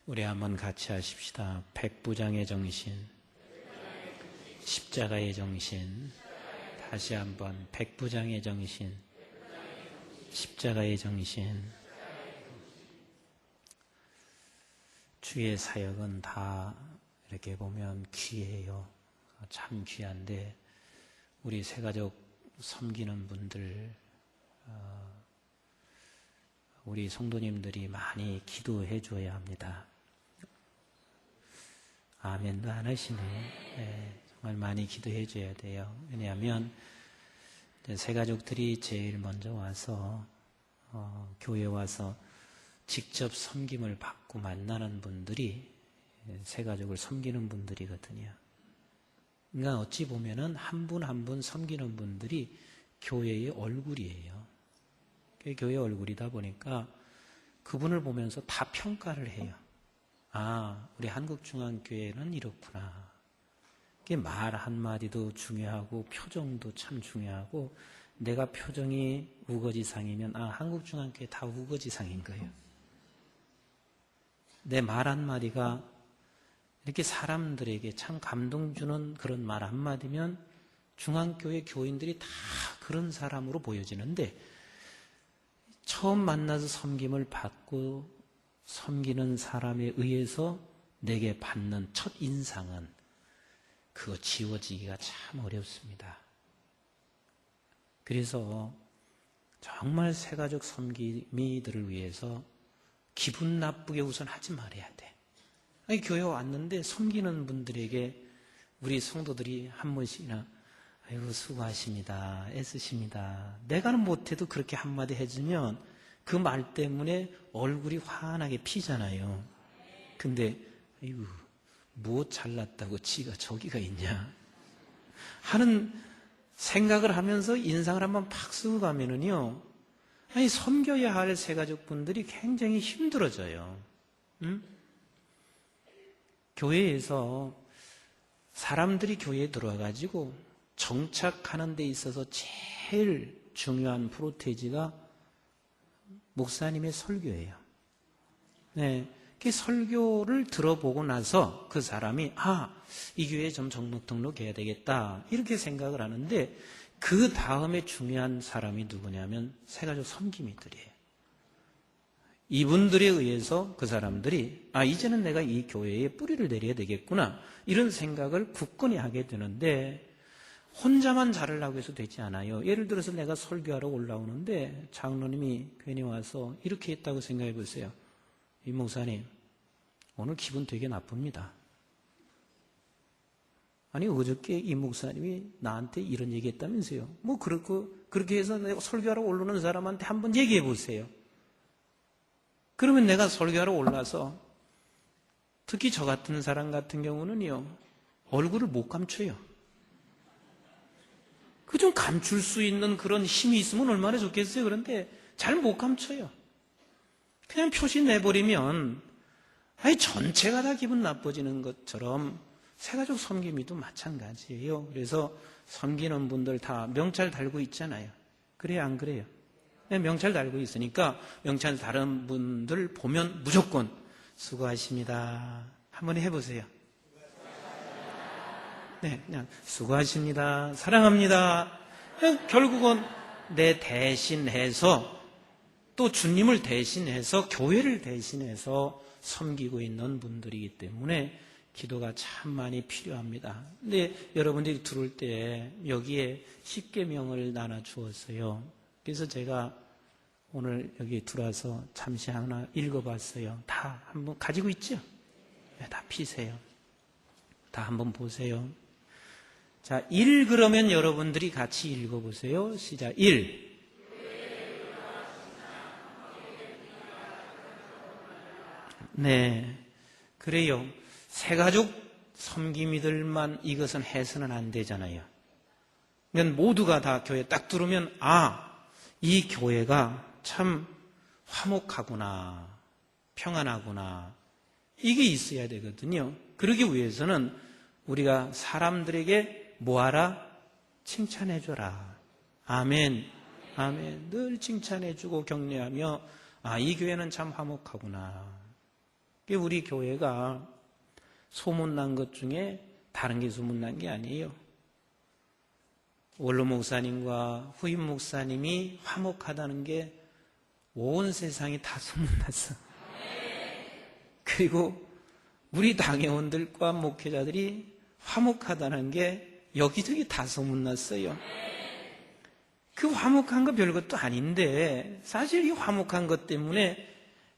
우리 한번 같이 하십시다. 백부장의 정신, 십자가의 정신. 다시 한번 백부장의 정신, 십자가의 정신. 주의 사역은 다 이렇게 보면 귀해요. 참 귀한데 우리 새가족 섬기는 분들, 우리 성도님들이 많이 기도해 줘야 합니다. 아멘도 안 하시네. 네, 정말 많이 기도해 줘야 돼요. 왜냐하면 새가족들이 제일 먼저 와서 교회 와서 직접 섬김을 받고 만나는 분들이 새가족을 섬기는 분들이거든요. 그러니까 어찌 보면은 한 분 한 분 섬기는 분들이 교회의 얼굴이에요. 교회의 얼굴이다 보니까 그분을 보면서 다 평가를 해요. 아, 우리 한국중앙교회는 이렇구나. 말 한마디도 중요하고 표정도 참 중요하고, 내가 표정이 우거지상이면 한국중앙교회 다 우거지상인 거예요. 내 말 한마디가 이렇게 사람들에게 참 감동 주는 그런 말 한마디면 중앙교회 교인들이 다 그런 사람으로 보여지는데, 처음 만나서 섬김을 받고 섬기는 사람에 의해서 내게 받는 첫 인상은 그거 지워지기가 참 어렵습니다. 그래서 정말 새가족 섬김이들을 위해서 기분 나쁘게 우선 하지 말아야 돼. 아니, 교회 왔는데 섬기는 분들에게 우리 성도들이 한 번씩이나 아이고 수고하십니다, 애쓰십니다, 내가는 못해도 그렇게 한마디 해주면 그 말 때문에 얼굴이 환하게 피잖아요. 근데 아이고 뭐 잘났다고 지가 저기가 있냐 하는 생각을 하면서 인상을 한번 팍 쓰고 가면은요, 아니 섬겨야 할 새가족분들이 굉장히 힘들어져요. 응? 교회에서 사람들이 교회에 들어와가지고 정착하는 데 있어서 제일 중요한 프로테이지가 목사님의 설교예요. 네, 그 설교를 들어보고 나서 그 사람이 이 교회에 좀 등록해야 되겠다 이렇게 생각을 하는데, 그 다음에 중요한 사람이 누구냐면 새가족 섬김이들이에요. 이분들에 의해서 그 사람들이 이제는 내가 이 교회에 뿌리를 내려야 되겠구나 이런 생각을 굳건히 하게 되는데, 혼자만 잘하려고 해서 되지 않아요. 예를 들어서 내가 설교하러 올라오는데 장로님이 괜히 와서 이렇게 했다고 생각해 보세요. 이 목사님 오늘 기분 되게 나쁩니다. 아니 어저께 이 목사님이 나한테 이런 얘기 했다면서요. 뭐 그렇게 해서 내가 설교하러 오르는 사람한테 한번 얘기해 보세요. 그러면 내가 설교하러 올라서 특히 저 같은 사람 같은 경우는요, 얼굴을 못 감춰요. 그 좀 감출 수 있는 그런 힘이 있으면 얼마나 좋겠어요. 그런데 잘 못 감춰요. 그냥 표시 내버리면 전체가 다 기분 나빠지는 것처럼 새가족 섬김이도 마찬가지예요. 그래서 섬기는 분들 다 명찰 달고 있잖아요. 그래요, 안 그래요? 네, 명찰 달고 있으니까 명찰 다른 분들 보면 무조건 수고하십니다 한번 해보세요. 네, 그냥 수고하십니다, 사랑합니다. 결국은 내 대신해서, 또 주님을 대신해서 교회를 대신해서 섬기고 있는 분들이기 때문에 기도가 참 많이 필요합니다. 근데 여러분들이 들어올 때 여기에 10계명을 나눠 주었어요. 그래서 제가 오늘 여기 들어와서 잠시 하나 읽어봤어요. 다 한번 가지고 있죠? 네, 다 피세요. 다 한번 보세요. 자, 1 그러면 여러분들이 같이 읽어보세요. 시작. 1. 네, 그래요. 새가족 섬김이들만 이것은 해서는 안 되잖아요. 그러니까 모두가 다 교회 딱 들으면 이 교회가 참 화목하구나, 평안하구나, 이게 있어야 되거든요. 그러기 위해서는 우리가 사람들에게 뭐하라? 칭찬해줘라. 아멘. 아멘. 늘 칭찬해주고 격려하며 이 교회는 참 화목하구나. 우리 교회가 소문난 것 중에 다른 게 소문난 게 아니에요. 원로 목사님과 후임 목사님이 화목하다는 게 온 세상이 다 소문났어. 그리고 우리 당회원들과 목회자들이 화목하다는 게 여기저기 다 소문났어요. 그 화목한 거 별것도 아닌데 사실 이 화목한 것 때문에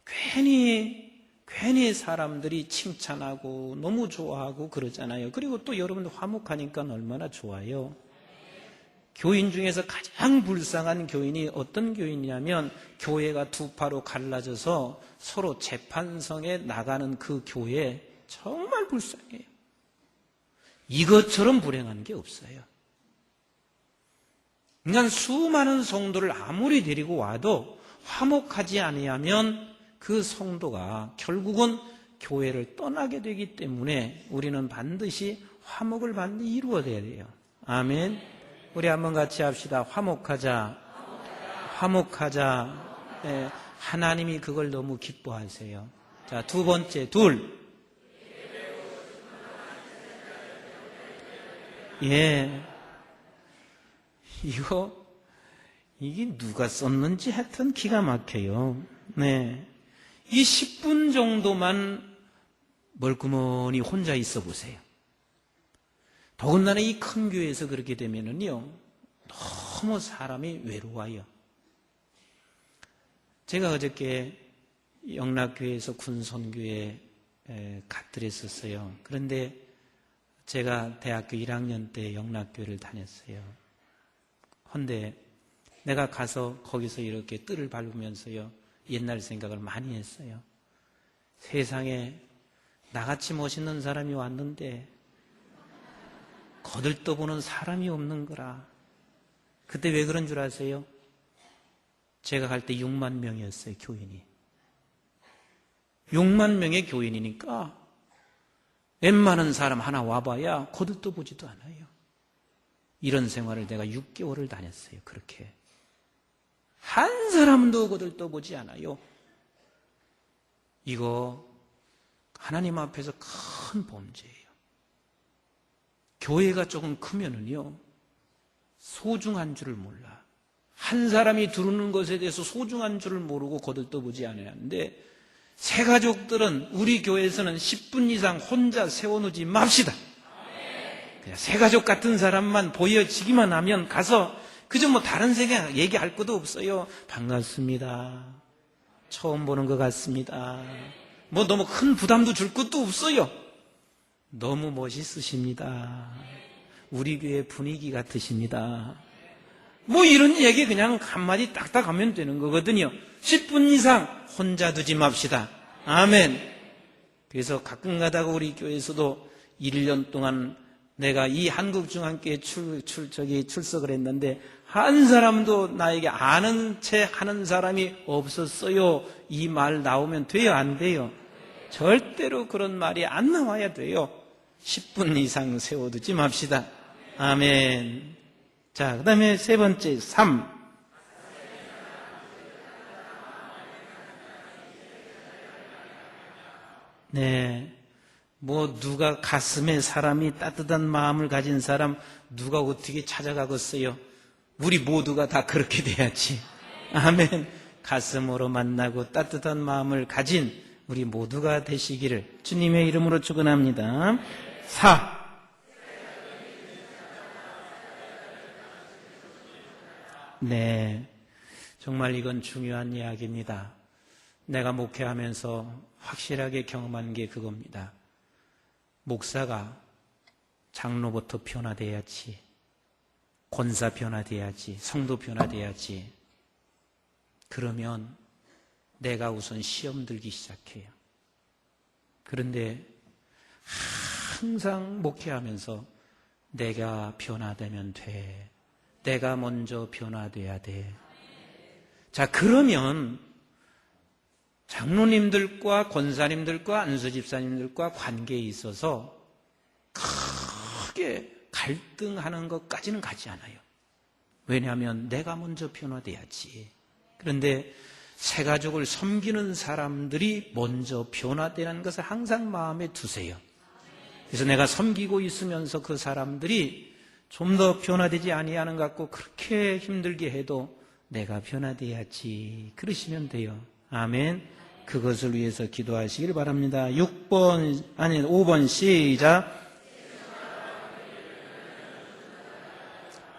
괜히 사람들이 칭찬하고 너무 좋아하고 그러잖아요. 그리고 또 여러분들 화목하니까 얼마나 좋아요. 교인 중에서 가장 불쌍한 교인이 어떤 교인이냐면 교회가 두 파로 갈라져서 서로 재판성에 나가는 그 교회, 정말 불쌍해요. 이것처럼 불행한 게 없어요. 그러니까 수많은 성도를 아무리 데리고 와도 화목하지 아니하면 그 성도가 결국은 교회를 떠나게 되기 때문에 우리는 반드시 화목을 반드시 이루어야 돼요. 아멘. 우리 한번 같이 합시다. 화목하자. 화목하자. 네, 하나님이 그걸 너무 기뻐하세요. 자, 두 번째, 둘. 예. 이게 누가 썼는지 하여튼 기가 막혀요. 네. 이 10분 정도만 멀구머니 혼자 있어 보세요. 더군다나 이 큰 교회에서 그렇게 되면은요, 너무 사람이 외로워요. 제가 어저께 영락교회에서 군선교회에 갓들였었어요. 그런데 제가 대학교 1학년 때 영락교회를 다녔어요. 헌데 내가 가서 거기서 이렇게 뜰을 밟으면서요, 옛날 생각을 많이 했어요. 세상에 나같이 멋있는 사람이 왔는데 거들떠보는 사람이 없는 거라. 그때 왜 그런 줄 아세요? 제가 갈 때 6만 명이었어요, 교인이. 6만 명의 교인이니까 웬만한 사람 하나 와봐야 거들떠보지도 않아요. 이런 생활을 내가 6개월을 다녔어요. 그렇게 한 사람도 거들떠보지 않아요. 이거 하나님 앞에서 큰 범죄예요. 교회가 조금 크면은요, 소중한 줄을 몰라. 한 사람이 들어오는 것에 대해서 소중한 줄을 모르고 거들떠보지 않았는데, 새 가족들은 우리 교회에서는 10분 이상 혼자 세워놓지 맙시다. 그냥 새 가족 같은 사람만 보여지기만 하면 가서 그저 뭐 다른 생각 얘기할 것도 없어요. 반갑습니다. 처음 보는 것 같습니다. 뭐 너무 큰 부담도 줄 것도 없어요. 너무 멋있으십니다. 우리 교회 분위기 같으십니다. 뭐 이런 얘기 그냥 한마디 딱딱 하면 되는 거거든요. 10분 이상 혼자 두지 맙시다. 아멘. 그래서 가끔 가다가 우리 교회에서도 1년 동안 내가 이 한국중앙교회 출석을 했는데 한 사람도 나에게 아는 체 하는 사람이 없었어요. 이 말 나오면 돼요, 안 돼요? 절대로 그런 말이 안 나와야 돼요. 10분 이상 세워두지 맙시다. 아멘. 자, 그 다음에 세 번째, 3. 네. 뭐 누가 가슴에 사람이 따뜻한 마음을 가진 사람 누가 어떻게 찾아가겠어요? 우리 모두가 다 그렇게 돼야지. 아멘. 가슴으로 만나고 따뜻한 마음을 가진 우리 모두가 되시기를 주님의 이름으로 축원합니다. 4. 네, 정말 이건 중요한 이야기입니다. 내가 목회하면서 확실하게 경험한 게 그겁니다. 목사가 장로부터 변화돼야지, 권사 변화돼야지, 성도 변화돼야지. 그러면 내가 우선 시험 들기 시작해요. 그런데 항상 목회하면서 내가 변화되면 돼. 내가 먼저 변화돼야 돼. 자, 그러면 장로님들과 권사님들과 안수집사님들과 관계에 있어서 크게 갈등하는 것까지는 가지 않아요. 왜냐하면 내가 먼저 변화돼야지. 그런데 새가족을 섬기는 사람들이 먼저 변화되는 것을 항상 마음에 두세요. 그래서 내가 섬기고 있으면서 그 사람들이 좀 더 변화되지 아니하는 것 같고 그렇게 힘들게 해도 내가 변화돼야지 그러시면 돼요. 아멘. 그것을 위해서 기도하시길 바랍니다. 5번 시작.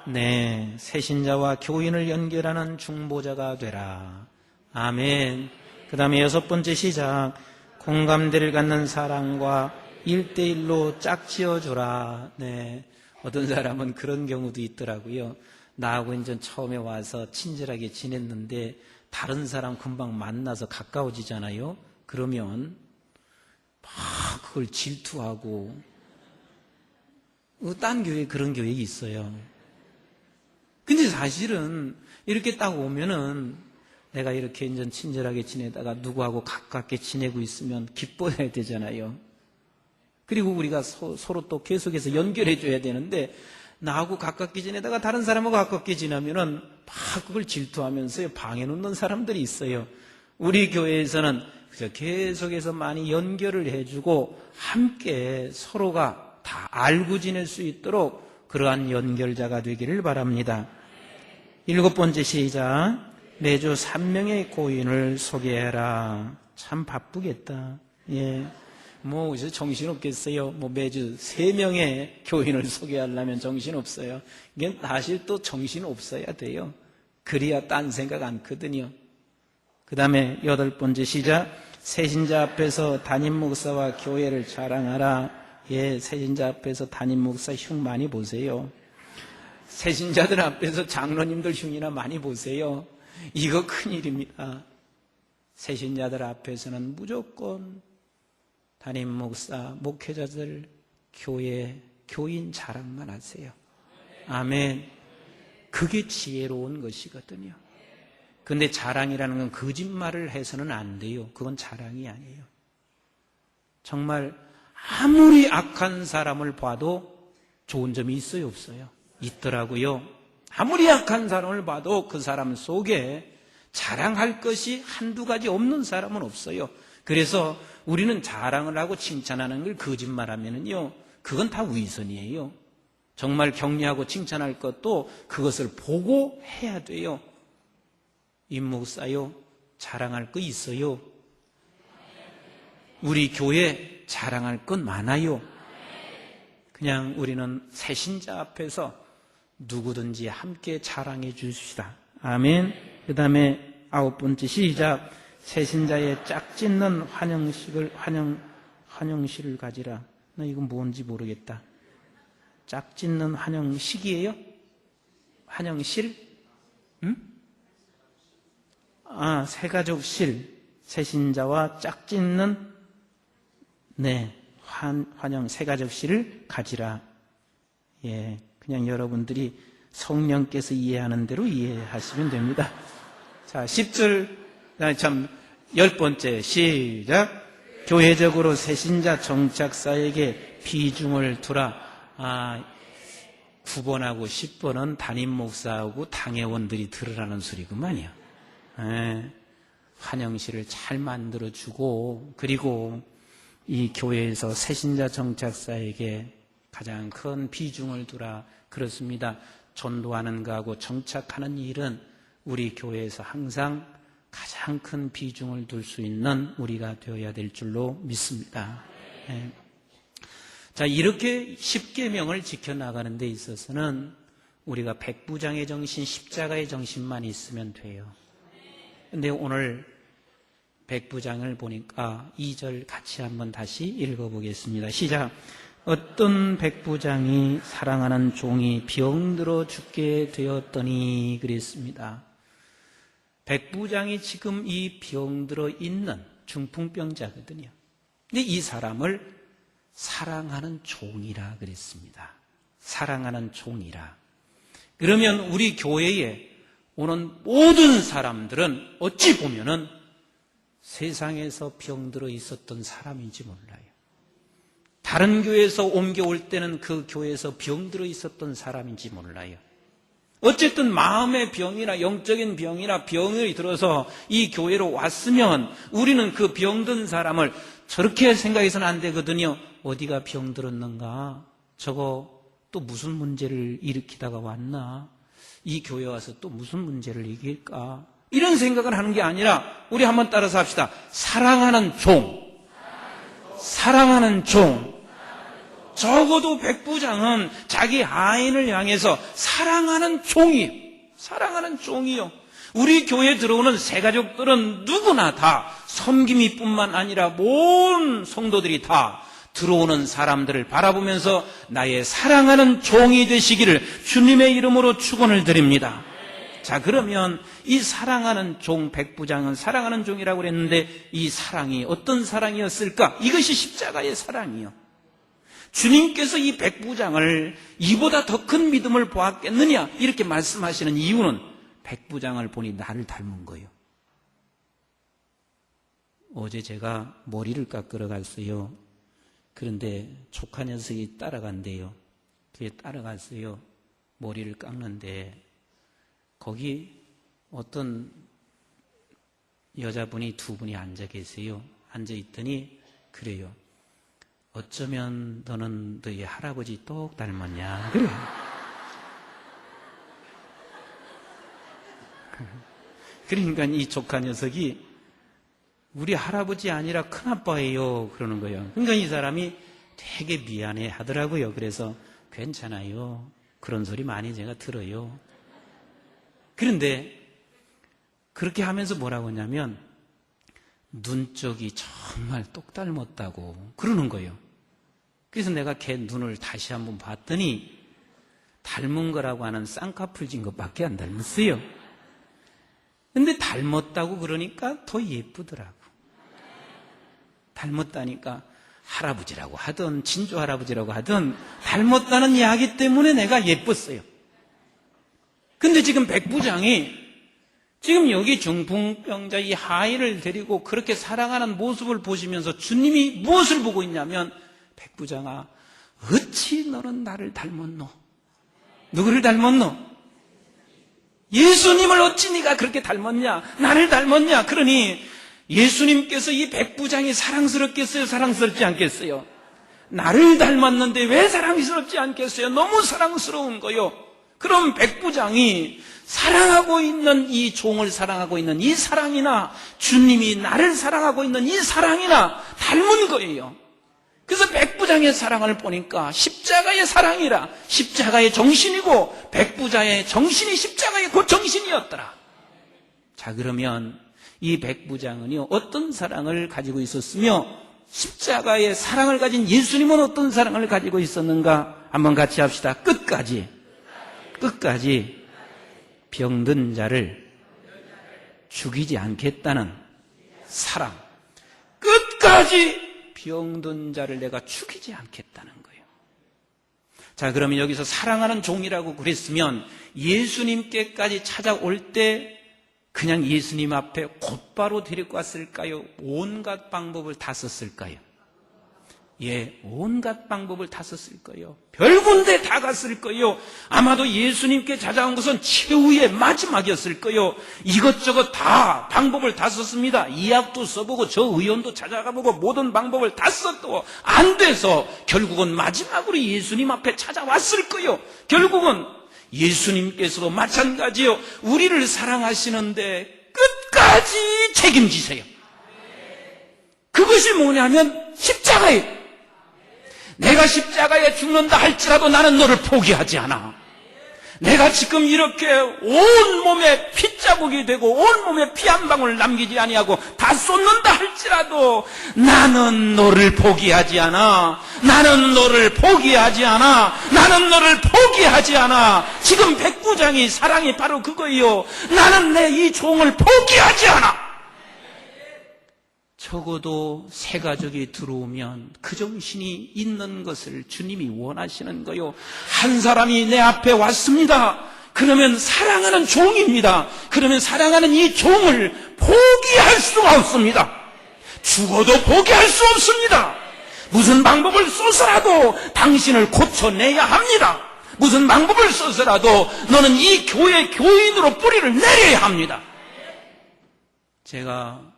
네, 새신자와 교인을 연결하는 중보자가 되라. 아멘. 그 다음에 6번째 시작. 공감대를 갖는 사랑과 1대1로 짝지어주라. 네, 어떤 사람은 그런 경우도 있더라고요. 나하고 이제 처음에 와서 친절하게 지냈는데 다른 사람 금방 만나서 가까워지잖아요. 그러면 막 그걸 질투하고, 딴 교회에 그런 교회가 있어요. 근데 사실은 이렇게 딱 오면은 내가 이렇게 이제 친절하게 지내다가 누구하고 가깝게 지내고 있으면 기뻐해야 되잖아요. 그리고 우리가 서로 또 계속해서 연결해 줘야 되는데 나하고 가깝게 지내다가 다른 사람하고 가깝게 지내면은 막 그걸 질투하면서 방해 놓는 사람들이 있어요. 우리 교회에서는 계속해서 많이 연결을 해주고 함께 서로가 다 알고 지낼 수 있도록 그러한 연결자가 되기를 바랍니다. 7번째 시작. 매주 3명의 고인을 소개해라. 참 바쁘겠다. 예. 정신없겠어요. 매주 3명의 교인을 소개하려면 정신없어요. 이게 사실 또 정신없어야 돼요. 그래야 딴 생각 않거든요. 그 다음에 8번째 시작. 새신자 앞에서 담임 목사와 교회를 자랑하라. 예, 새신자 앞에서 담임 목사 흉 많이 보세요. 새신자들 앞에서 장로님들 흉이나 많이 보세요. 이거 큰일입니다. 새신자들 앞에서는 무조건 담임 목사, 목회자들, 교회, 교인 자랑만 하세요. 아멘. 그게 지혜로운 것이거든요. 근데 자랑이라는 건 거짓말을 해서는 안 돼요. 그건 자랑이 아니에요. 정말 아무리 악한 사람을 봐도 좋은 점이 있어요, 없어요? 있더라고요. 아무리 악한 사람을 봐도 그 사람 속에 자랑할 것이 한두 가지 없는 사람은 없어요. 그래서 우리는 자랑을 하고 칭찬하는 걸 거짓말하면은요, 그건 다 위선이에요. 정말 격려하고 칭찬할 것도 그것을 보고 해야 돼요. 임 목사요, 자랑할 거 있어요. 우리 교회 자랑할 건 많아요. 그냥 우리는 새신자 앞에서 누구든지 함께 자랑해 주십시다. 아멘. 그 다음에 9번째 시작. 새신자의 짝짓는 환영식을 가지라. 나 이건 뭔지 모르겠다. 짝짓는 환영식이에요? 환영실? 응? 새가족실. 새신자와 짝짓는 환영 새가족실을 가지라. 예, 그냥 여러분들이 성령께서 이해하는 대로 이해하시면 됩니다. 자, 10절, 10번째 시작. 교회적으로 새신자 정착사에게 비중을 두라. 9번하고 10번은 담임 목사하고 당회원들이 들으라는 소리구만요. 환영실을 잘 만들어주고, 그리고 이 교회에서 새신자 정착사에게 가장 큰 비중을 두라. 그렇습니다. 전도하는 것하고 정착하는 일은 우리 교회에서 항상 가장 큰 비중을 둘 수 있는 우리가 되어야 될 줄로 믿습니다. 네. 자, 이렇게 10계명을 지켜나가는 데 있어서는 우리가 백부장의 정신, 십자가의 정신만 있으면 돼요. 근데 오늘 백부장을 보니까 2절 같이 한번 다시 읽어보겠습니다. 시작. 어떤 백부장이 사랑하는 종이 병들어 죽게 되었더니 그랬습니다. 백부장이 지금 이 병들어 있는 중풍병자거든요. 근데 이 사람을 사랑하는 종이라 그랬습니다. 사랑하는 종이라. 그러면 우리 교회에 오는 모든 사람들은 어찌 보면은 세상에서 병들어 있었던 사람인지 몰라요. 다른 교회에서 옮겨올 때는 그 교회에서 병들어 있었던 사람인지 몰라요. 어쨌든 마음의 병이나 영적인 병이나 병이 들어서 이 교회로 왔으면 우리는 그 병든 사람을 저렇게 생각해서는 안 되거든요. 어디가 병들었는가? 저거 또 무슨 문제를 일으키다가 왔나? 이 교회 와서 또 무슨 문제를 이길까? 이런 생각을 하는 게 아니라 우리 한번 따라서 합시다. 사랑하는 종. 사랑하는 종. 적어도 백부장은 자기 하인을 향해서 사랑하는 종이요. 사랑하는 종이요. 우리 교회에 들어오는 새가족들은 누구나 다 섬김이뿐만 아니라 모든 성도들이 다 들어오는 사람들을 바라보면서 나의 사랑하는 종이 되시기를 주님의 이름으로 축원을 드립니다. 자, 그러면 이 사랑하는 종, 백부장은 사랑하는 종이라고 그랬는데 이 사랑이 어떤 사랑이었을까? 이것이 십자가의 사랑이요. 주님께서 이 백부장을 이보다 더 큰 믿음을 보았겠느냐 이렇게 말씀하시는 이유는 백부장을 보니 나를 닮은 거예요. 어제 제가 머리를 깎으러 갔어요. 그런데 조카 녀석이 따라간대요. 그게 따라갔어요. 머리를 깎는데 거기 어떤 여자분이 두 분이 앉아 계세요. 앉아 있더니 그래요. 어쩌면 너는 너희 할아버지 똑 닮았냐? 그래. 그러니까 이 조카 녀석이 우리 할아버지 아니라 큰아빠예요. 그러는 거예요. 그러니까 이 사람이 되게 미안해 하더라고요. 그래서 괜찮아요. 그런 소리 많이 제가 들어요. 그런데 그렇게 하면서 뭐라고 하냐면 눈쪽이 정말 똑 닮았다고 그러는 거예요. 그래서 내가 걔 눈을 다시 한번 봤더니 닮은 거라고 하는 쌍꺼풀 진 것밖에 안 닮았어요. 근데 닮았다고 그러니까 더 예쁘더라고. 닮았다니까 할아버지라고 하든 친조 할아버지라고 하든 닮았다는 이야기 때문에 내가 예뻤어요. 근데 지금 백부장이 지금 여기 중풍병자 이 하인을 데리고 그렇게 사랑하는 모습을 보시면서 주님이 무엇을 보고 있냐면 백부장아 어찌 너는 나를 닮았노? 누구를 닮았노? 예수님을 어찌 네가 그렇게 닮았냐? 나를 닮았냐? 그러니 예수님께서 이 백부장이 사랑스럽겠어요? 사랑스럽지 않겠어요? 나를 닮았는데 왜 사랑스럽지 않겠어요? 너무 사랑스러운 거요. 그럼 백부장이 사랑하고 있는 이 종을 사랑하고 있는 이 사랑이나 주님이 나를 사랑하고 있는 이 사랑이나 닮은 거예요. 그래서 백부장의 사랑을 보니까 십자가의 사랑이라 십자가의 정신이고 백부장의 정신이 십자가의 그 정신이었더라. 자, 그러면 이 백부장은요 어떤 사랑을 가지고 있었으며 십자가의 사랑을 가진 예수님은 어떤 사랑을 가지고 있었는가 한번 같이 합시다. 끝까지 병든 자를 죽이지 않겠다는 사랑. 끝까지 병든 자를 내가 죽이지 않겠다는 거예요. 자, 그러면 여기서 사랑하는 종이라고 그랬으면 예수님께까지 찾아올 때 그냥 예수님 앞에 곧바로 데리고 왔을까요? 온갖 방법을 다 썼을까요? 예, 온갖 방법을 다 썼을 거예요. 별 군데 다 갔을 거예요. 아마도 예수님께 찾아온 것은 최후의 마지막이었을 거예요. 이것저것 다 방법을 다 썼습니다. 이약도 써보고 저 의원도 찾아가보고 모든 방법을 다 썼고 안 돼서 결국은 마지막으로 예수님 앞에 찾아왔을 거예요. 결국은 예수님께서도 마찬가지요. 우리를 사랑하시는데 끝까지 책임지세요. 그것이 뭐냐면 십자가예요. 내가 십자가에 죽는다 할지라도 나는 너를 포기하지 않아. 내가 지금 이렇게 온몸에 핏자국이 되고 온몸에 피 한 방울 남기지 아니하고 다 쏟는다 할지라도 나는 너를 포기하지 않아. 나는 너를 포기하지 않아. 나는 너를 포기하지 않아. 지금 백부장이 사랑이 바로 그거예요. 나는 내 이 종을 포기하지 않아. 적어도 새 가족이 들어오면 그 정신이 있는 것을 주님이 원하시는 거요. 한 사람이 내 앞에 왔습니다. 그러면 사랑하는 종입니다. 그러면 사랑하는 이 종을 포기할 수가 없습니다. 죽어도 포기할 수 없습니다. 무슨 방법을 써서라도 당신을 고쳐내야 합니다. 무슨 방법을 써서라도 너는 이 교회 교인으로 뿌리를 내려야 합니다. 제가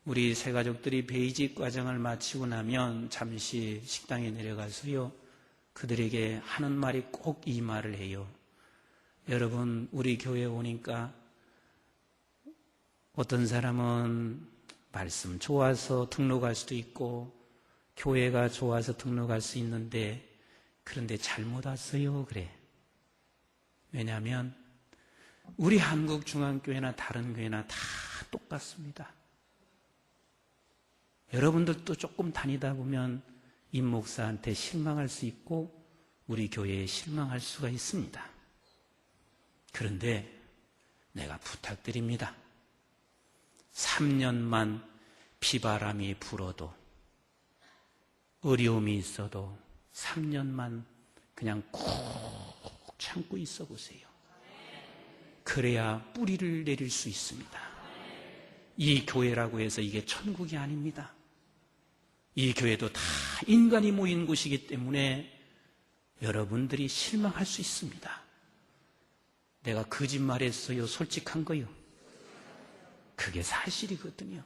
우리 세 가족들이 베이직 과정을 마치고 나면 잠시 식당에 내려가서요, 그들에게 하는 말이 꼭 이 말을 해요. 여러분, 우리 교회에 오니까 어떤 사람은 말씀 좋아서 등록할 수도 있고 교회가 좋아서 등록할 수 있는데, 그런데 잘못 왔어요. 그래. 왜냐하면 우리 한국중앙교회나 다른 교회나 다 똑같습니다. 여러분들도 조금 다니다 보면 임 목사한테 실망할 수 있고 우리 교회에 실망할 수가 있습니다. 그런데 내가 부탁드립니다. 3년만 비바람이 불어도, 어려움이 있어도 3년만 그냥 꾹 참고 있어 보세요. 그래야 뿌리를 내릴 수 있습니다. 이 교회라고 해서 이게 천국이 아닙니다. 이 교회도 다 인간이 모인 곳이기 때문에 여러분들이 실망할 수 있습니다. 내가 거짓말했어요? 솔직한 거요? 그게 사실이거든요.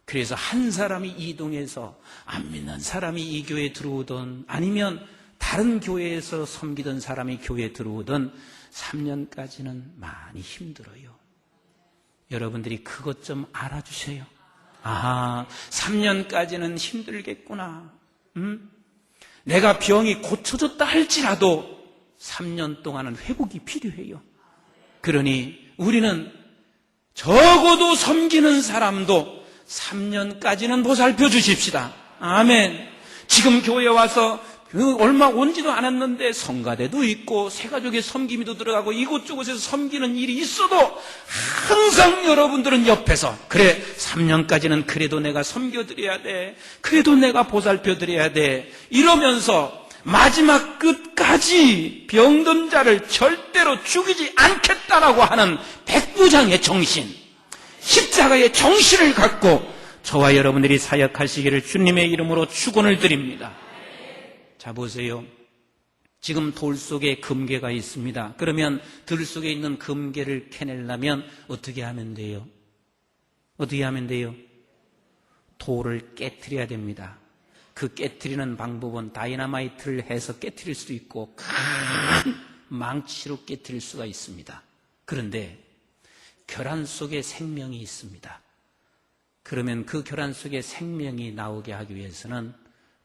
그래서 한 사람이 이동해서 안 믿는 사람이 이 교회에 들어오든 아니면 다른 교회에서 섬기던 사람이 교회에 들어오든 3년까지는 많이 힘들어요. 여러분들이 그것 좀 알아주세요. 아하, 3년까지는 힘들겠구나. 내가 병이 고쳐졌다 할지라도 3년 동안은 회복이 필요해요. 그러니 우리는 적어도 섬기는 사람도 3년까지는 보살펴 주십시다. 아멘. 지금 교회에 와서 얼마 온지도 않았는데 성가대도 있고 새가족의 섬김이도 들어가고 이곳저곳에서 섬기는 일이 있어도 항상 여러분들은 옆에서, 그래 3년까지는 그래도 내가 섬겨드려야 돼, 그래도 내가 보살펴드려야 돼, 이러면서 마지막 끝까지 병든 자를 절대로 죽이지 않겠다라고 하는 백부장의 정신, 십자가의 정신을 갖고 저와 여러분들이 사역하시기를 주님의 이름으로 축원을 드립니다. 자, 보세요. 지금 돌 속에 금괴가 있습니다. 그러면 들 속에 있는 금괴를 캐내려면 어떻게 하면 돼요? 어떻게 하면 돼요? 돌을 깨트려야 됩니다. 그 깨트리는 방법은 다이너마이트를 해서 깨트릴 수도 있고 큰 망치로 깨트릴 수가 있습니다. 그런데 결안 속에 생명이 있습니다. 그러면 그 결안 속에 생명이 나오게 하기 위해서는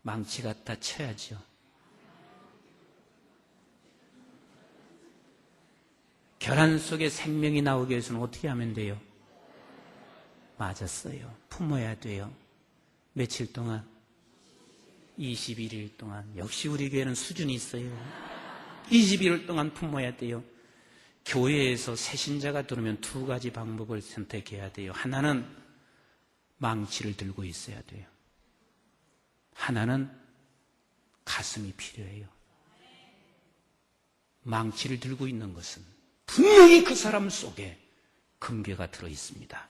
망치 갖다 쳐야죠. 결안 속에 생명이 나오기 위해서는 어떻게 하면 돼요? 맞았어요. 품어야 돼요. 며칠 동안? 21일 동안. 역시 우리 교회는 수준이 있어요. 21일 동안 품어야 돼요. 교회에서 새신자가 들어오면 두 가지 방법을 선택해야 돼요. 하나는 망치를 들고 있어야 돼요. 하나는 가슴이 필요해요. 망치를 들고 있는 것은 분명히 그 사람 속에 금괴가 들어 있습니다.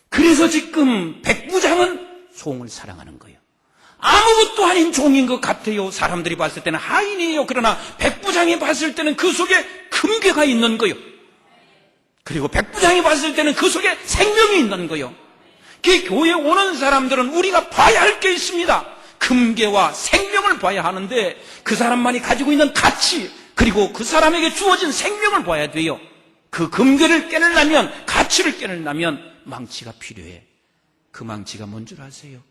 그래서 지금 백부장은 종을 사랑하는 거예요. 아무것도 아닌 종인 것 같아요. 사람들이 봤을 때는 하인이에요. 그러나 백부장이 봤을 때는 그 속에 금괴가 있는 거예요. 그리고 백부장이 봤을 때는 그 속에 생명이 있는 거예요. 그 교회에 오는 사람들은 우리가 봐야 할 게 있습니다. 금괴와 생명을 봐야 하는데 그 사람만이 가지고 있는 가치, 그리고 그 사람에게 주어진 생명을 봐야 돼요. 그 금괴를 깨내려면, 가치를 깨내려면 망치가 필요해. 그 망치가 뭔 줄 아세요?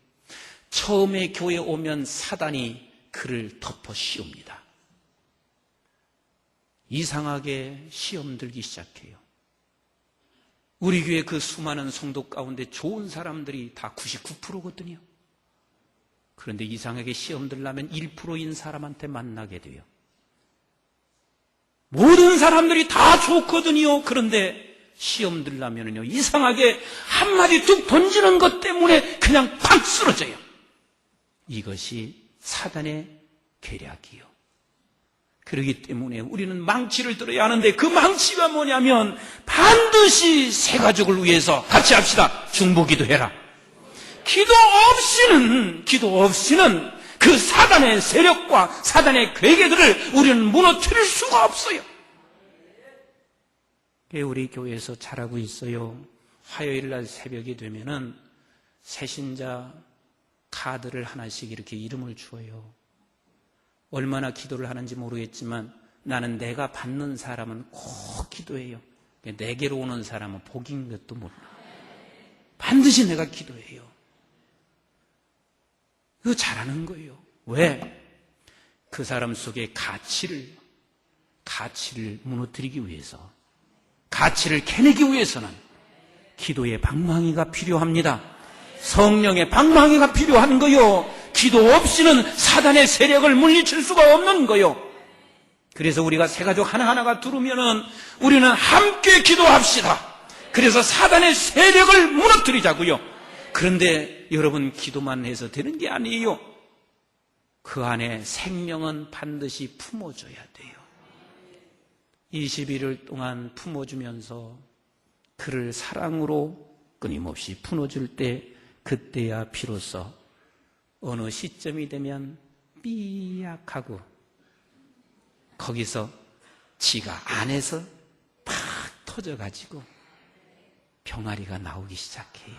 처음에 교회에 오면 사단이 그를 덮어 씌웁니다. 이상하게 시험 들기 시작해요. 우리 교회 그 수많은 성도 가운데 좋은 사람들이 다 99%거든요. 그런데 이상하게 시험 들려면 1%인 사람한테 만나게 돼요. 모든 사람들이 다 좋거든요. 그런데 시험 들려면요, 이상하게 한마디 툭 던지는 것 때문에 그냥 팍 쓰러져요. 이것이 사단의 계략이요. 그렇기 때문에 우리는 망치를 들어야 하는데 그 망치가 뭐냐면 반드시 새 가족을 위해서 같이 합시다. 중보기도 해라. 기도 없이는 그 사단의 세력과 사단의 괴계들을 우리는 무너뜨릴 수가 없어요. 우리 교회에서 잘하고 있어요. 화요일날 새벽이 되면은 새신자 카드를 하나씩 이렇게 이름을 주어요. 얼마나 기도를 하는지 모르겠지만 나는 내가 받는 사람은 꼭 기도해요. 내게로 오는 사람은 복인 것도 몰라. 반드시 내가 기도해요. 그거 잘하는 거예요. 왜? 그 사람 속에 가치를 무너뜨리기 위해서, 가치를 캐내기 위해서는 기도의 방망이가 필요합니다. 성령의 방망이가 필요한 거요. 기도 없이는 사단의 세력을 물리칠 수가 없는 거요. 그래서 우리가 새가족 하나하나가 들으면은 우리는 함께 기도합시다. 그래서 사단의 세력을 무너뜨리자고요. 그런데 여러분, 기도만 해서 되는 게 아니에요. 그 안에 생명은 반드시 품어줘야 돼요. 21일 동안 품어주면서 그를 사랑으로 끊임없이 품어줄 때, 그때야 비로소 어느 시점이 되면 삐약하고 거기서 지가 안에서 팍 터져가지고 병아리가 나오기 시작해요.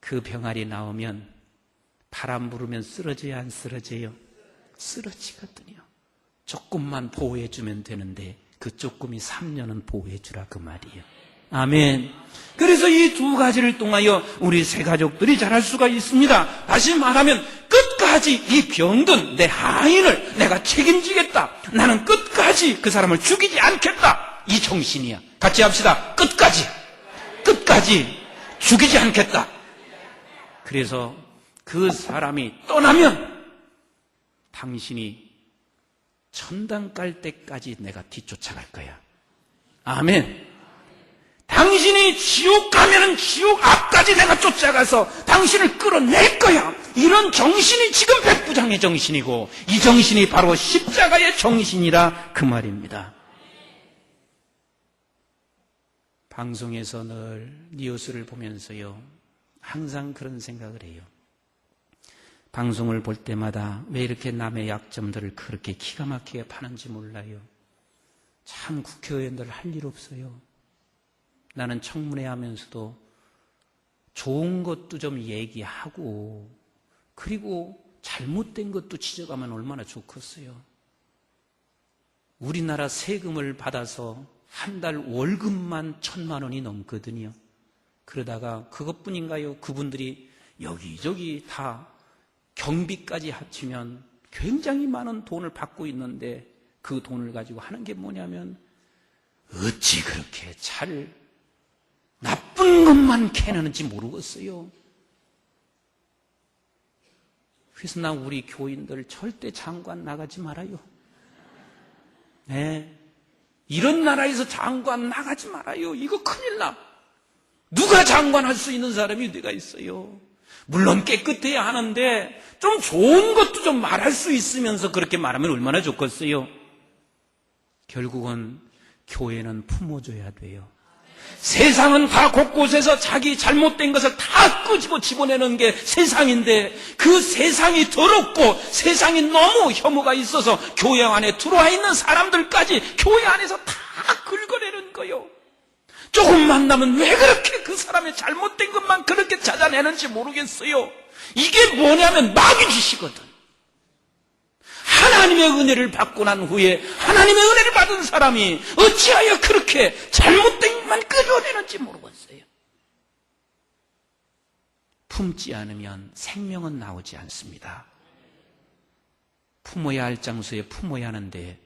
그 병아리 나오면 바람 불으면 쓰러져야 안 쓰러져요? 쓰러지거든요. 조금만 보호해주면 되는데 그 조금이 3년은 보호해주라 그 말이에요. 아멘. 그래서 이 두 가지를 통하여 우리 새 가족들이 잘할 수가 있습니다. 다시 말하면 끝까지 이 병든 내 하인을 내가 책임지겠다. 나는 끝까지 그 사람을 죽이지 않겠다. 이 정신이야. 같이 합시다. 끝까지 죽이지 않겠다. 그래서 그 사람이 떠나면 당신이 천당 깔 때까지 내가 뒤쫓아갈 거야. 아멘. 당신이 지옥 가면은 지옥 앞까지 내가 쫓아가서 당신을 끌어낼 거야. 이런 정신이 지금 백부장의 정신이고, 이 정신이 바로 십자가의 정신이라 그 말입니다. 방송에서 늘 뉴스를 보면서요, 항상 그런 생각을 해요. 방송을 볼 때마다 왜 이렇게 남의 약점들을 그렇게 기가 막히게 파는지 몰라요. 참 국회의원들 할 일 없어요. 나는 청문회 하면서도 좋은 것도 좀 얘기하고, 그리고 잘못된 것도 지적하면 얼마나 좋겠어요. 우리나라 세금을 받아서 한 달 월급만 1,000만 원이 넘거든요. 그러다가 그것뿐인가요? 그분들이 여기저기 다 경비까지 합치면 굉장히 많은 돈을 받고 있는데, 그 돈을 가지고 하는 게 뭐냐면 어찌 그렇게 나쁜 것만 캐내는지 모르겠어요. 그래서 나 우리 교인들 절대 장관 나가지 말아요. 네. 이런 나라에서 장관 나가지 말아요. 이거 큰일 나. 누가 장관할 수 있는 사람이 어디가 있어요. 물론 깨끗해야 하는데 좀 좋은 것도 좀 말할 수 있으면서 그렇게 말하면 얼마나 좋겠어요. 결국은 교회는 품어줘야 돼요. 세상은 다 곳곳에서 자기 잘못된 것을 다 끄집어 집어내는 게 세상인데, 그 세상이 더럽고 세상이 너무 혐오가 있어서 교회 안에 들어와 있는 사람들까지 교회 안에서 다 긁어내는 거요. 조금 만나면 왜 그렇게 그 사람의 잘못된 것만 그렇게 찾아내는지 모르겠어요. 이게 뭐냐면 마귀 짓이거든. 하나님의 은혜를 받고 난 후에 하나님의 은혜를 받은 사람이 어찌하여 그렇게 잘못된 것만 끌어내는지 모르겠어요. 품지 않으면 생명은 나오지 않습니다. 품어야 할 장소에 품어야 하는데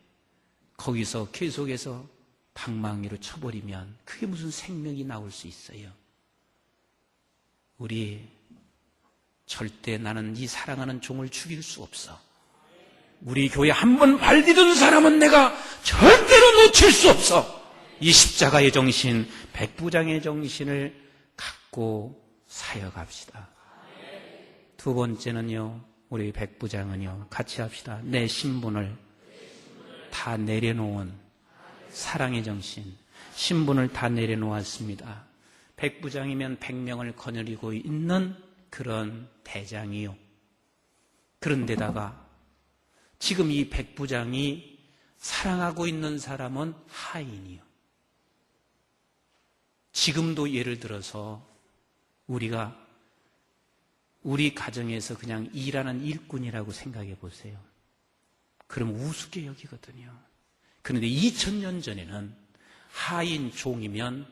거기서 계속해서 방망이로 쳐버리면 그게 무슨 생명이 나올 수 있어요. 우리 절대 나는 이 사랑하는 종을 죽일 수 없어. 우리 교회 한 번 발디든 사람은 내가 절대로 놓칠 수 없어. 이 십자가의 정신, 백부장의 정신을 갖고 사역합시다. 두 번째는요, 우리 백부장은요, 같이 합시다. 내 신분을 다 내려놓은 사랑의 정신, 신분을 다 내려놓았습니다. 백부장이면 100명을 거느리고 있는 그런 대장이요. 그런데다가 지금 이 백부장이 사랑하고 있는 사람은 하인이요. 지금도 예를 들어서 우리가 우리 가정에서 그냥 일하는 일꾼이라고 생각해 보세요. 그럼 우습게 여기거든요. 그런데 2000년 전에는 하인 종이면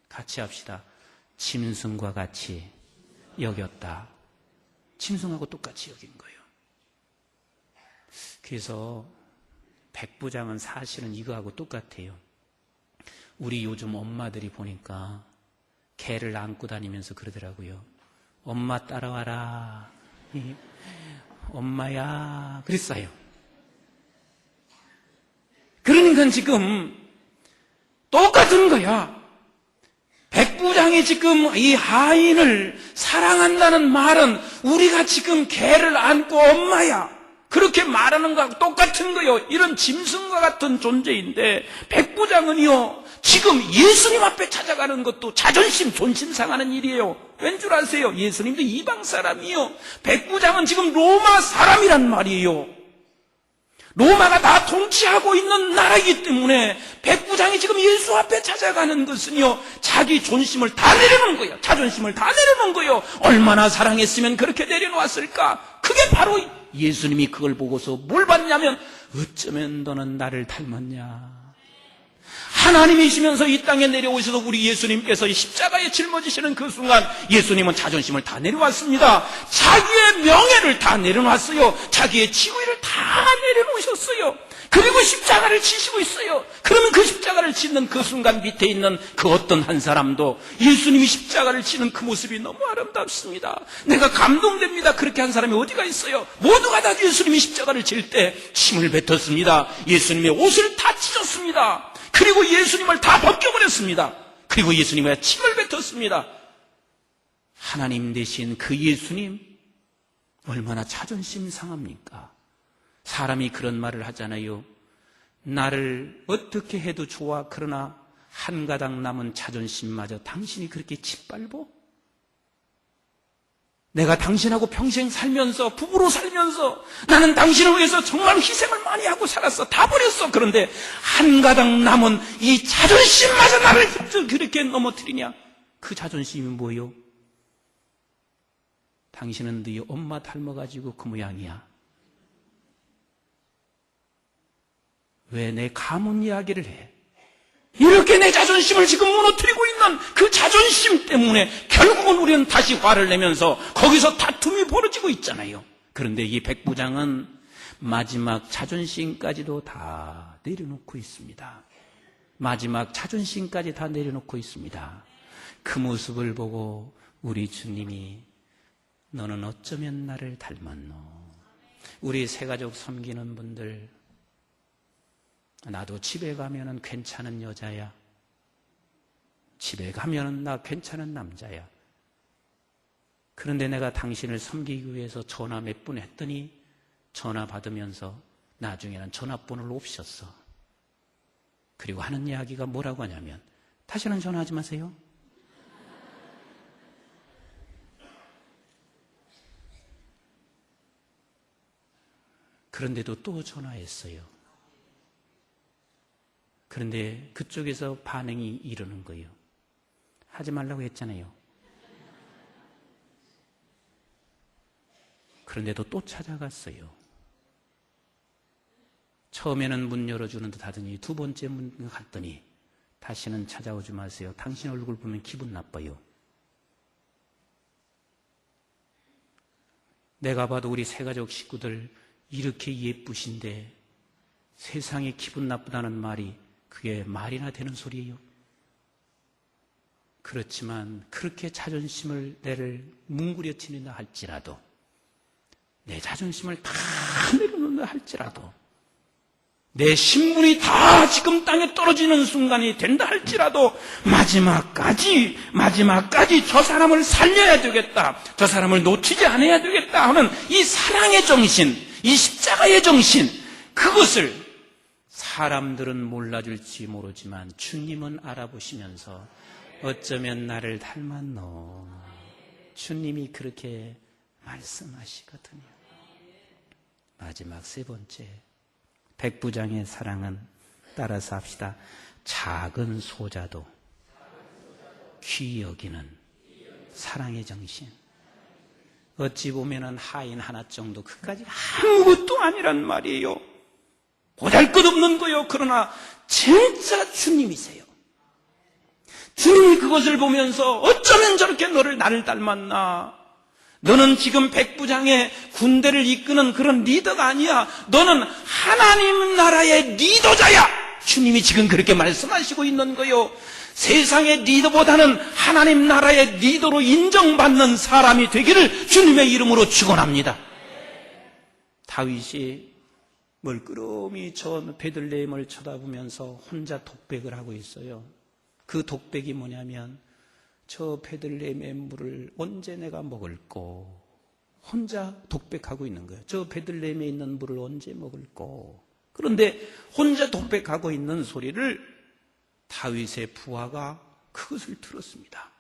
같이 합시다. 짐승과 같이 여겼다. 짐승하고 똑같이 여긴 거예요. 그래서 백부장은 사실은 이거하고 똑같아요. 우리 요즘 엄마들이 보니까 개를 안고 다니면서 그러더라고요. 엄마 따라와라. 엄마야. 그랬어요. 그러니까 지금 똑같은 거야. 백부장이 지금 이 하인을 사랑한다는 말은 우리가 지금 개를 안고 엄마야. 그렇게 말하는 거하고 똑같은 거요. 이런 짐승과 같은 존재인데 백부장은요. 지금 예수님 앞에 찾아가는 것도 자존심, 존심 상하는 일이에요. 왠 줄 아세요? 예수님도 이방 사람이요. 백부장은 지금 로마 사람이란 말이에요. 로마가 다 통치하고 있는 나라이기 때문에 백부장이 지금 예수 앞에 찾아가는 것은요, 자기 존심을 다 내려놓은 거예요. 자존심을 다 내려놓은 거예요. 얼마나 사랑했으면 그렇게 내려놓았을까? 그게 바로 예수님이 그걸 보고서 뭘 봤냐면, 어쩌면 너는 나를 닮았냐. 하나님이시면서 이 땅에 내려오셔서 우리 예수님께서 십자가에 짊어지시는 그 순간 예수님은 자존심을 다 내려왔습니다. 자기의 명예를 다 내려놨어요. 자기의 지위를 다 내려놓으셨어요. 그리고 십자가를 지시고 있어요. 그러면 그 십자가를 짓는 그 순간 밑에 있는 그 어떤 한 사람도 예수님이 십자가를 지는 그 모습이 너무 아름답습니다. 내가 감동됩니다. 그렇게 한 사람이 어디가 있어요? 모두가 다 예수님이 십자가를 질 때 침을 뱉었습니다. 예수님의 옷을 다 찢었습니다. 그리고 예수님을 다 벗겨버렸습니다. 그리고 예수님의 침을 뱉었습니다. 하나님 대신 그 예수님 얼마나 자존심 상합니까? 사람이 그런 말을 하잖아요. 나를 어떻게 해도 좋아. 그러나 한 가닥 남은 자존심마저 당신이 그렇게 짓밟어? 내가 당신하고 평생 살면서 부부로 살면서 나는 당신을 위해서 정말 희생을 많이 하고 살았어. 다 버렸어. 그런데 한 가닥 남은 이 자존심마저 나를 그렇게 넘어뜨리냐? 그 자존심이 뭐예요? 당신은 네 엄마 닮아가지고 그 모양이야. 왜 내 가문 이야기를 해? 이렇게 내 자존심을 지금 무너뜨리고 있는 그 자존심 때문에 결국은 우리는 다시 화를 내면서 거기서 다툼이 벌어지고 있잖아요. 그런데 이 백부장은 마지막 자존심까지도 다 내려놓고 있습니다. 마지막 자존심까지 다 내려놓고 있습니다. 그 모습을 보고 우리 주님이 너는 어쩌면 나를 닮았노. 우리 새가족 섬기는 분들, 나도 집에 가면은 괜찮은 여자야. 집에 가면은 나 괜찮은 남자야. 그런데 내가 당신을 섬기기 위해서 전화 몇 분 했더니 전화 받으면서 나중에는 전화번호를 없었어. 그리고 하는 이야기가 뭐라고 하냐면 다시는 전화하지 마세요. 그런데도 또 전화했어요. 그런데 그쪽에서 반응이 이러는 거예요. 하지 말라고 했잖아요. 그런데도 또 찾아갔어요. 처음에는 문 열어주는 듯 하더니 두 번째 문 갔더니 다시는 찾아오지 마세요. 당신 얼굴 보면 기분 나빠요. 내가 봐도 우리 새가족 식구들 이렇게 예쁘신데 세상에 기분 나쁘다는 말이 그게 말이나 되는 소리예요? 그렇지만 그렇게 자존심을 내를 뭉그려치는다 할지라도 내 자존심을 다 내려놓는다 할지라도 내 신분이 다 지금 땅에 떨어지는 순간이 된다 할지라도 마지막까지 저 사람을 살려야 되겠다. 저 사람을 놓치지 않아야 되겠다 하는 이 사랑의 정신, 이 십자가의 정신, 그것을 사람들은 몰라줄지 모르지만 주님은 알아보시면서 어쩌면 나를 닮았노. 주님이 그렇게 말씀하시거든요. 마지막 세 번째, 백부장의 사랑은 따라서 합시다. 작은 소자도 귀히 여기는 사랑의 정신. 어찌 보면은 하인 하나 정도 그까지 아무것도 아니란 말이에요. 보잘것없는 거요. 그러나 진짜 주님이세요. 주님이 그것을 보면서 어쩌면 저렇게 나를 닮았나. 너는 지금 백부장의 군대를 이끄는 그런 리더가 아니야. 너는 하나님 나라의 리더자야. 주님이 지금 그렇게 말씀하시고 있는 거요. 세상의 리더보다는 하나님 나라의 리더로 인정받는 사람이 되기를 주님의 이름으로 축원합니다. 다윗이 멀끄러미 저 베들레헴을 쳐다보면서 혼자 독백을 하고 있어요. 그 독백이 뭐냐면, 저 베들레헴의 물을 언제 내가 먹을꼬? 혼자 독백하고 있는 거예요. 저 베들레헴에 있는 물을 언제 먹을꼬? 그런데 혼자 독백하고 있는 소리를 다윗의 부하가 그것을 들었습니다.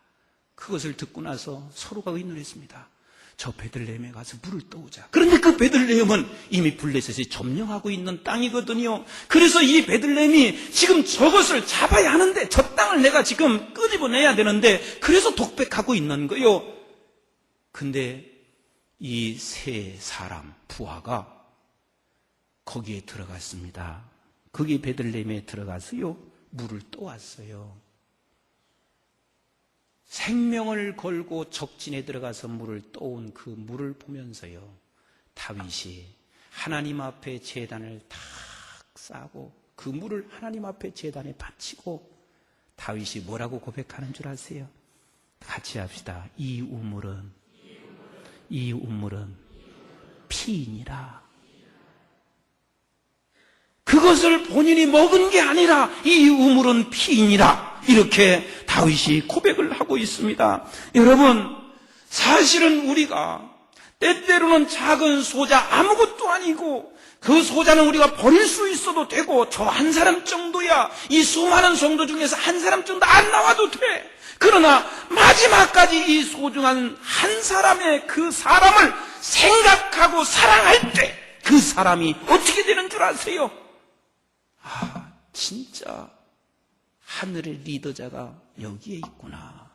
그것을 듣고 나서 서로가 의논했습니다. 저 베들레헴에 가서 물을 떠오자. 그런데 그 베들레헴은 이미 블레셋이 점령하고 있는 땅이거든요. 그래서 이 베들레헴이 지금 저것을 잡아야 하는데, 저 땅을 내가 지금 끄집어내야 되는데, 그래서 독백하고 있는 거요. 근데 이 세 사람 부하가 거기에 들어갔습니다. 거기 베들레헴에 들어가서요, 물을 떠왔어요. 생명을 걸고 적진에 들어가서 물을 떠온 그 물을 보면서요, 다윗이 하나님 앞에 제단을 탁 싸고 그 물을 하나님 앞에 제단에 바치고, 다윗이 뭐라고 고백하는 줄 아세요? 같이 합시다. 이 우물은 피이니라. 그것을 본인이 먹은 게 아니라 이 우물은 피이니라. 이렇게 다윗이 고백을 하고 있습니다. 여러분, 사실은 우리가 때때로는 작은 소자 아무것도 아니고, 그 소자는 우리가 버릴 수 있어도 되고, 저 한 사람 정도야, 이 수많은 성도 중에서 한 사람 정도 안 나와도 돼. 그러나 마지막까지 이 소중한 한 사람의 그 사람을 생각하고 사랑할 때 그 사람이 어떻게 되는 줄 아세요? 진짜 하늘의 리더자가 여기에 있구나.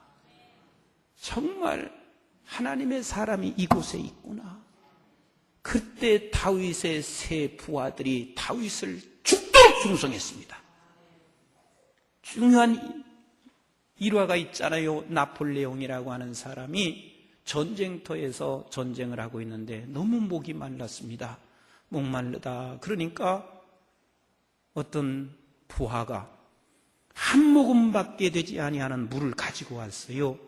정말 하나님의 사람이 이곳에 있구나. 그때 다윗의 세 부하들이 다윗을 죽도록 충성했습니다. 중요한 일화가 있잖아요. 나폴레옹이라고 하는 사람이 전쟁터에서 전쟁을 하고 있는데 너무 목이 말랐습니다. 목말르다. 그러니까 어떤 부하가 한 모금밖에 되지 아니하는 물을 가지고 왔어요.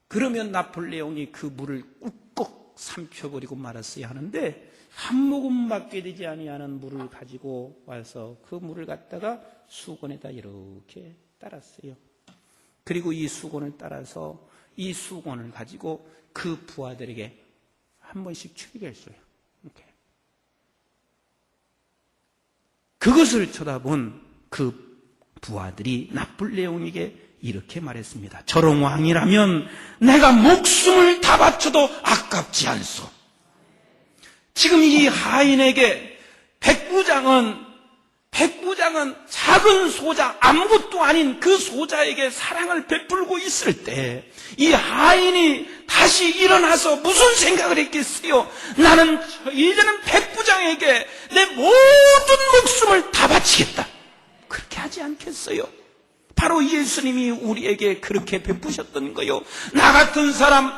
그러면 나폴레옹이 그 물을 꾹꾹 삼켜버리고 말았어야 하는데, 한 모금밖에 되지 아니하는 물을 가지고 와서 그 물을 갖다가 수건에다 이렇게 따랐어요. 그리고 이 수건을 따라서 이 수건을 가지고 그 부하들에게 한 번씩 주기를 했어요. 이렇게. 그것을 쳐다본 그 부하들이 나폴레옹에게 이렇게 말했습니다. 저런 왕이라면 내가 목숨을 다 바쳐도 아깝지 않소. 지금 이 하인에게 백부장은 작은 소자, 아무것도 아닌 그 소자에게 사랑을 베풀고 있을 때 이 하인이 다시 일어나서 무슨 생각을 했겠어요? 나는 이제는 백부장에게 내 모든 목숨을 다 바치겠다. 그렇게 하지 않겠어요? 바로 예수님이 우리에게 그렇게 베푸셨던 거요. 나 같은 사람,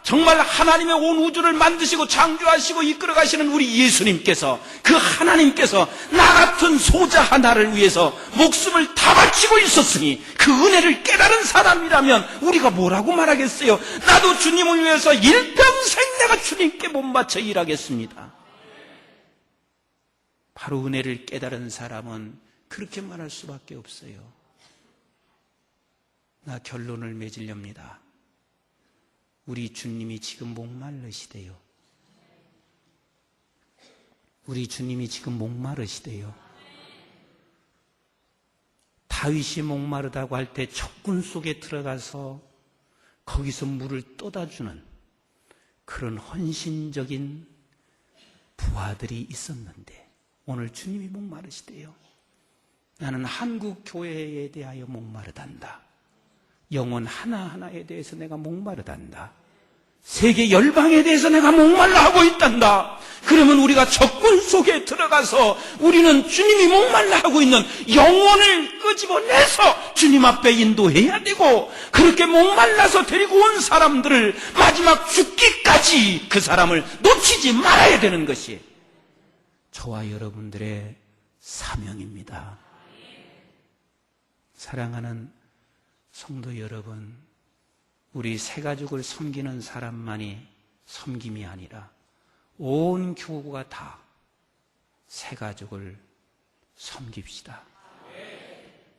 정말 하나님의 온 우주를 만드시고 창조하시고 이끌어가시는 우리 예수님께서, 그 하나님께서 나 같은 소자 하나를 위해서 목숨을 다 바치고 있었으니, 그 은혜를 깨달은 사람이라면 우리가 뭐라고 말하겠어요? 나도 주님을 위해서 일평생 내가 주님께 못 바쳐 일하겠습니다. 바로 은혜를 깨달은 사람은 그렇게 말할 수밖에 없어요. 나 결론을 맺으렵니다. 우리 주님이 지금 목마르시대요. 우리 주님이 지금 목마르시대요. 다윗이 목마르다고 할 때 적군 속에 들어가서 거기서 물을 떠다주는 그런 헌신적인 부하들이 있었는데 오늘 주님이 목마르시대요. 나는 한국 교회에 대하여 목마르단다. 영혼 하나하나에 대해서 내가 목마르단다. 세계 열방에 대해서 내가 목말라 하고 있단다. 그러면 우리가 적군 속에 들어가서 우리는 주님이 목말라 하고 있는 영혼을 끄집어내서 주님 앞에 인도해야 되고, 그렇게 목말라서 데리고 온 사람들을 마지막 죽기까지 그 사람을 놓치지 말아야 되는 것이 저와 여러분들의 사명입니다. 사랑하는 성도 여러분, 우리 새가족을 섬기는 사람만이 섬김이 아니라 온 교구가 다 새가족을 섬깁시다.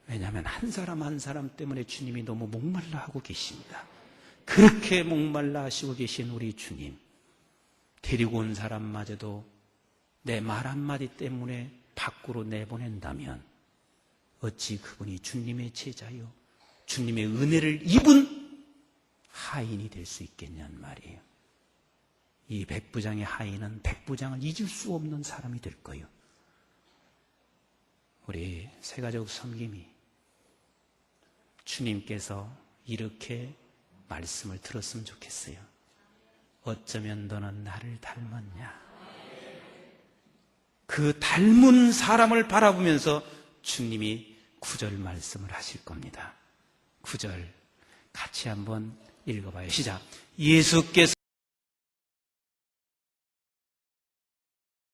왜냐하면 한 사람 한 사람 때문에 주님이 너무 목말라 하고 계십니다. 그렇게 목말라 하시고 계신 우리 주님, 데리고 온 사람마저도 내 말 한마디 때문에 밖으로 내보낸다면 어찌 그분이 주님의 제자요, 주님의 은혜를 입은 하인이 될 수 있겠냐는 말이에요. 이 백부장의 하인은 백부장을 잊을 수 없는 사람이 될 거예요. 우리 새가족 섬김이 주님께서 이렇게 말씀을 들었으면 좋겠어요. 어쩌면 너는 나를 닮았냐. 그 닮은 사람을 바라보면서 주님이 9절 말씀을 하실 겁니다. 9절 같이 한번 읽어봐요. 시작. 예수께서